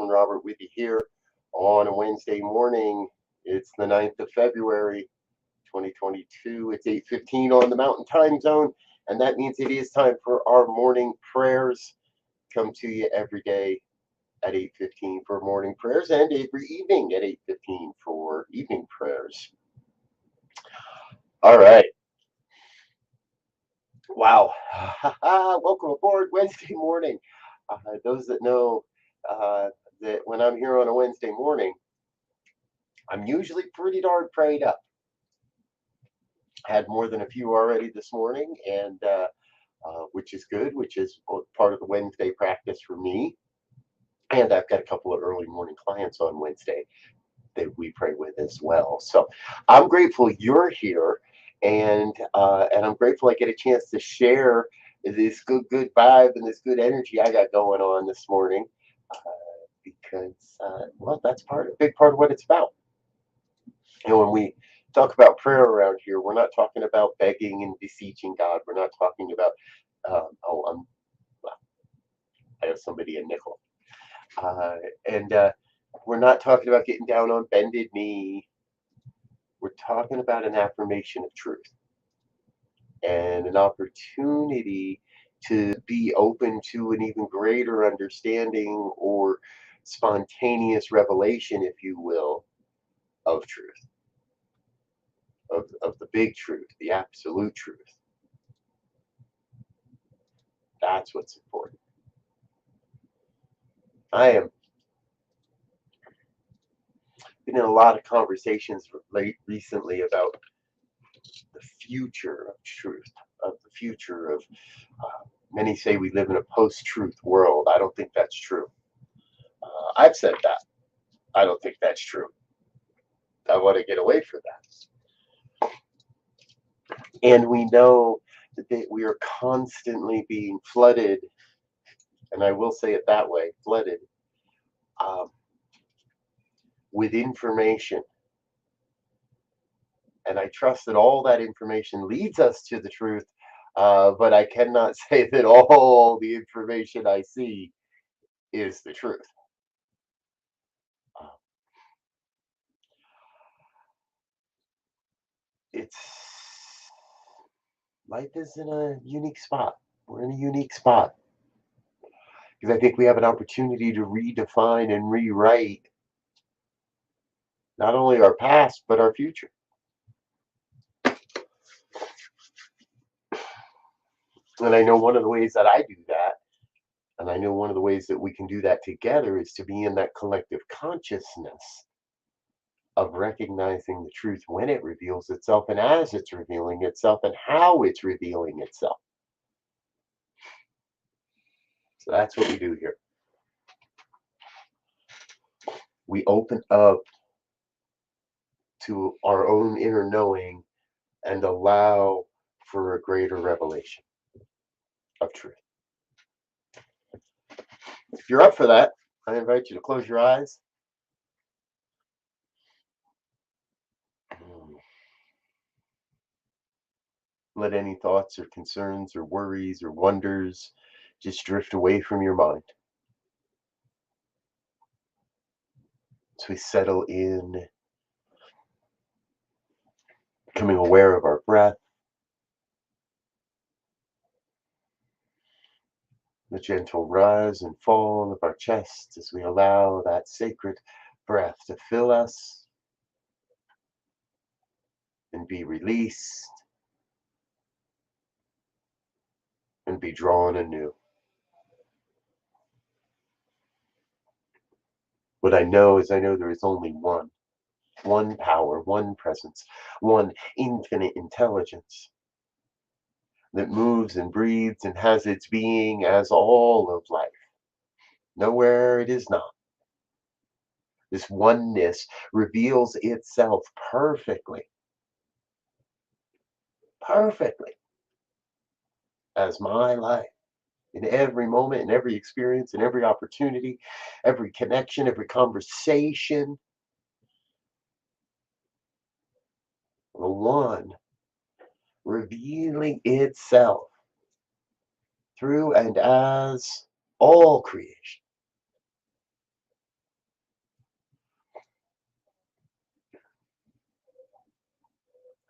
Reverend Robert with you here on a Wednesday morning. It's the 9th of February, 2022. It's 8:15 on the Mountain Time Zone, and that means it is time for our morning prayers. Come to you every day at 8:15 for morning prayers, and every evening at 8:15 for evening prayers. All right. Wow. Welcome aboard Wednesday morning. Those that know that when I'm here on a Wednesday morning, I'm usually pretty darn prayed up. Had more than a few already this morning, and which is good, which is part of the Wednesday practice for me. And I've got a couple of early morning clients on Wednesday that we pray with as well. So I'm grateful you're here, and I'm grateful I get a chance to share this good vibe and this good energy I got going on this morning, uh, because well, that's a big part of what it's about. And when we talk about prayer around here, we're not talking about begging and beseeching God. We're not talking about oh, well, I have somebody a nickel, uh, and we're not talking about getting down on bended knee. We're talking about an affirmation of truth and an opportunity to be open to an even greater understanding or spontaneous revelation, if you will, of truth, of the big truth, the absolute truth. That's what's important. I am been in a lot of conversations recently about the future of truth, of the future of. Many say we live in a post-truth world. I don't think that's true. I've said that. I don't think that's true. I want to get away from that. And we know that we are constantly being flooded, and I will say it that way, flooded um, with information. And I trust that all that information leads us to the truth, but I cannot say that all the information I see is the truth. Uh, it's life is in a unique spot. We're in a unique spot because I think we have an opportunity to redefine and rewrite not only our past but our future. And I know one of the ways that I do that, and I know one of the ways that we can do that together, is to be in that collective consciousness of recognizing the truth when it reveals itself and as it's revealing itself and how it's revealing itself. So that's what we do here. We open up to our own inner knowing and allow for a greater revelation of truth. If you're up for that, I invite you to close your eyes. Let any thoughts or concerns or worries or wonders just drift away from your mind. So we settle in, becoming aware of our breath, the gentle rise and fall of our chest as we allow that sacred breath to fill us and be released and be drawn anew. What I know is I know there is only one power, one presence, one infinite intelligence that moves and breathes and has its being as all of life. Nowhere it is not. This oneness reveals itself perfectly as my life in every moment, in every experience, in every opportunity, every connection, every conversation. The one revealing itself through and as all creation.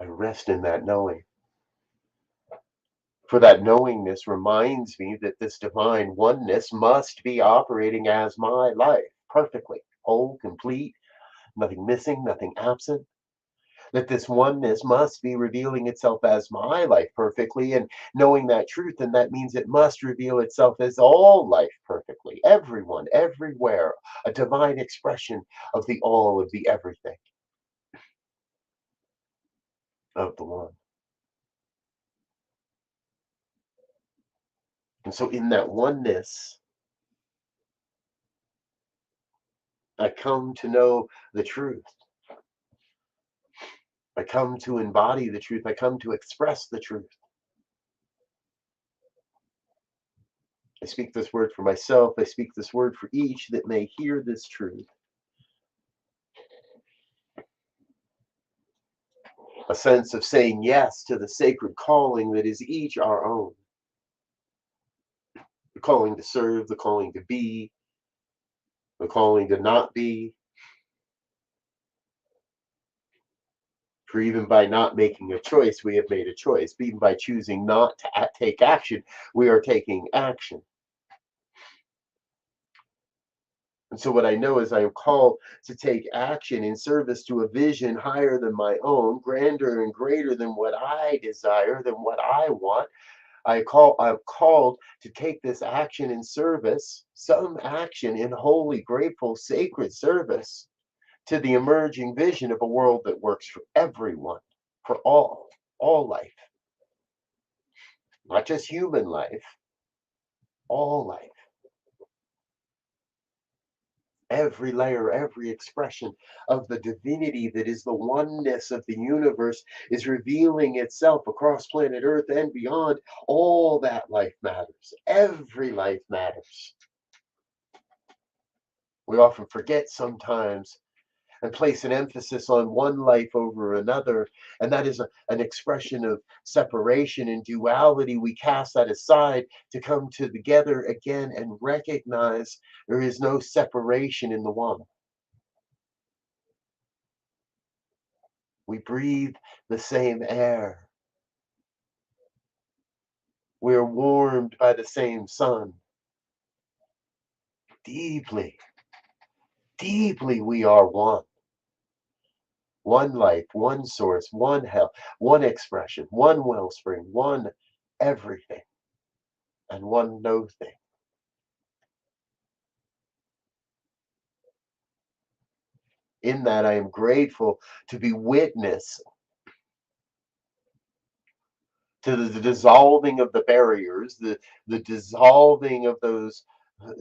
I rest in that knowing. For that knowingness reminds me that this divine oneness must be operating as my life perfectly, whole, complete, nothing missing, nothing absent. That this oneness must be revealing itself as my life perfectly, and knowing that truth, and that means it must reveal itself as all life perfectly, everyone, everywhere, a divine expression of the all, of the everything, of the one. And so in that oneness, I come to know the truth. I come to embody the truth. I come to express the truth. I speak this word for myself. I speak this word for each that may hear this truth. A sense of saying yes to the sacred calling that is each our own. The calling to serve, the calling to be, the calling to not be. For even by not making a choice, we have made a choice. Even by choosing not to take action, we are taking action. And so what I know is I am called to take action in service to a vision higher than my own, grander and greater than what I desire, than what I want. I'm called to take this action in service, some action in holy, grateful, sacred service to the emerging vision of a world that works for everyone, for all life, not just human life, all life. Every layer, every expression of the divinity that is the oneness of the universe is revealing itself across planet Earth and beyond. All that life matters. Every life matters. We often forget sometimes and place an emphasis on one life over another, and that is an expression of separation and duality. We cast that aside to come together again and recognize there is no separation in the one. We breathe the same air. We are warmed by the same sun. Deeply, deeply we are one. One life, one source, one health, one expression, one wellspring, one everything, and one no thing. In that, I am grateful to be witness to the dissolving of the barriers, the dissolving of those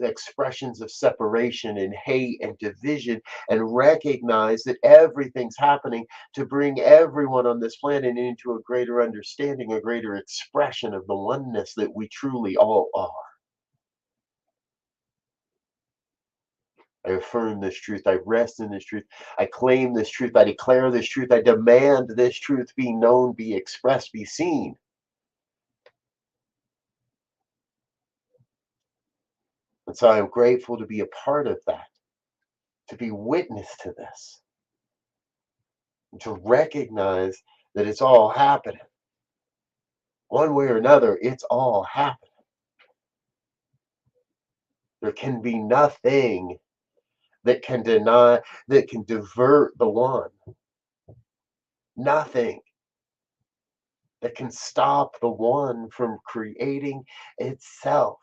expressions of separation and hate and division, and recognize that everything's happening to bring everyone on this planet into a greater understanding, a greater expression of the oneness that we truly all are. I affirm this truth. I rest in this truth. I claim this truth. I declare this truth. I demand this truth be known, be expressed, be seen. And so I am grateful to be a part of that, to be witness to this, and to recognize that it's all happening. One way or another, it's all happening. There can be nothing that can deny, that can divert the one. Nothing that can stop the one from creating itself.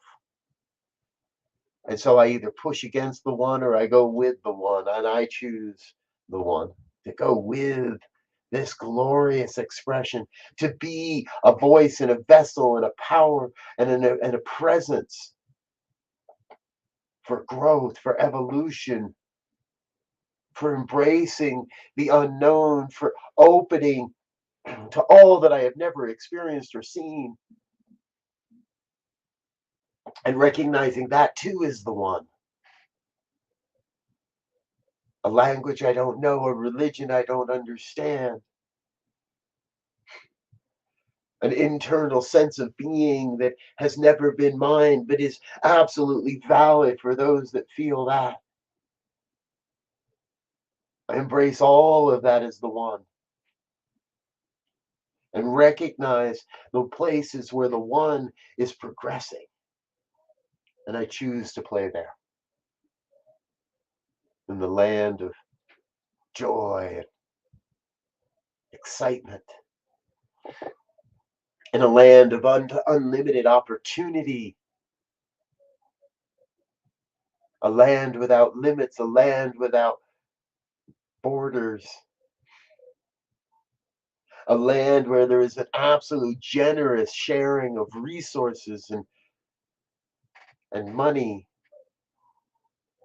And so I either push against the one or I go with the one, and I choose the one to go with this glorious expression, to be a voice and a vessel and a power and a presence for growth, for evolution, for embracing the unknown, for opening to all that I have never experienced or seen, and recognizing that too is the one. A language I don't know, a religion I don't understand, an internal sense of being that has never been mine, but is absolutely valid for those that feel that. I embrace all of that as the one. and recognize the places where the one is progressing. And I choose to play there in the land of joy and excitement, in a land of unlimited opportunity, a land without limits, a land without borders, a land where there is an absolute generous sharing of resources and money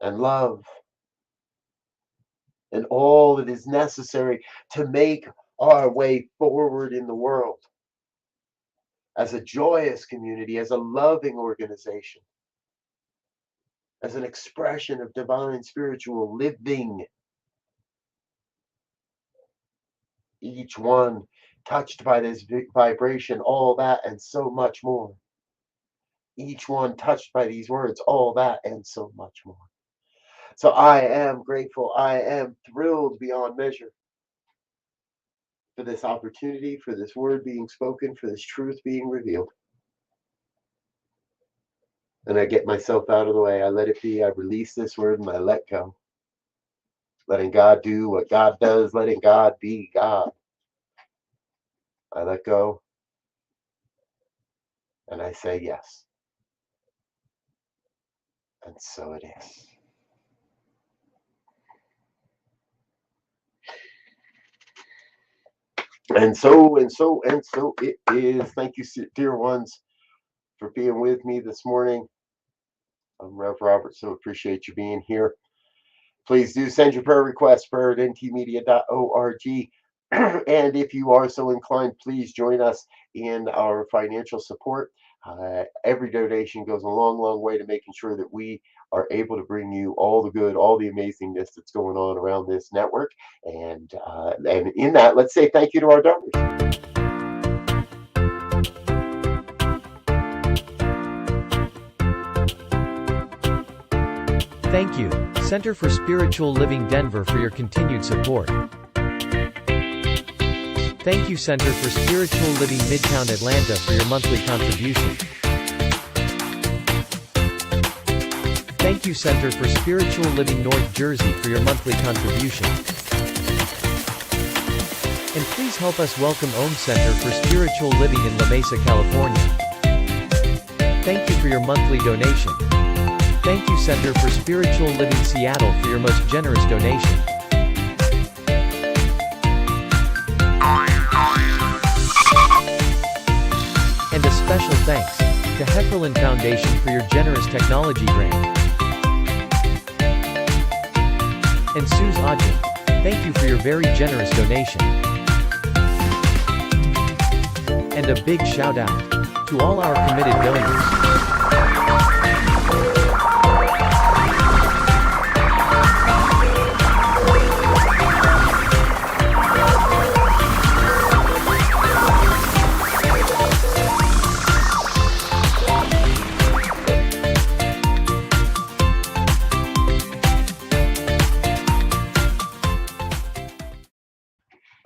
and love and all that is necessary to make our way forward in the world as a joyous community, as a loving organization, as an expression of divine spiritual living, each one touched by this vibration, all that and so much more. Each one touched by these words, all that and so much more. So I am grateful. I am thrilled beyond measure for this opportunity, for this word being spoken, for this truth being revealed. And I get myself out of the way. I let it be. I release this word and I let go. Letting God do what God does, letting God be God. I let go and I say yes. And so it is. And so it is. Thank you, dear ones, for being with me this morning. I'm Rev Robert, so appreciate you being here. Please do send your prayer requests, prayer@ntmedia.org. And if you are so inclined, please join us in our financial support. Every donation goes a long, long way to making sure that we are able to bring you all the good, all the amazingness that's going on around this network. And in that, let's say thank you to our donors. Thank you, Center for Spiritual Living Denver, for your continued support. Thank you, Center for Spiritual Living Midtown Atlanta, for your monthly contribution. Thank you, Center for Spiritual Living North Jersey, for your monthly contribution. And please help us welcome Om Center for Spiritual Living in La Mesa, California. Thank you for your monthly donation. Thank you, Center for Spiritual Living Seattle, for your most generous donation. And a special thanks to Heckerland Foundation for your generous technology grant. And Suze Odgen, thank you for your very generous donation. And a big shout out to all our committed donors.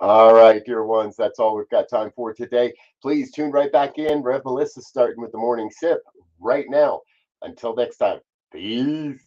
All right, dear ones, that's all we've got time for today. Please tune right back in. Rev Melissa's starting with the morning sip right now. Until next time, peace.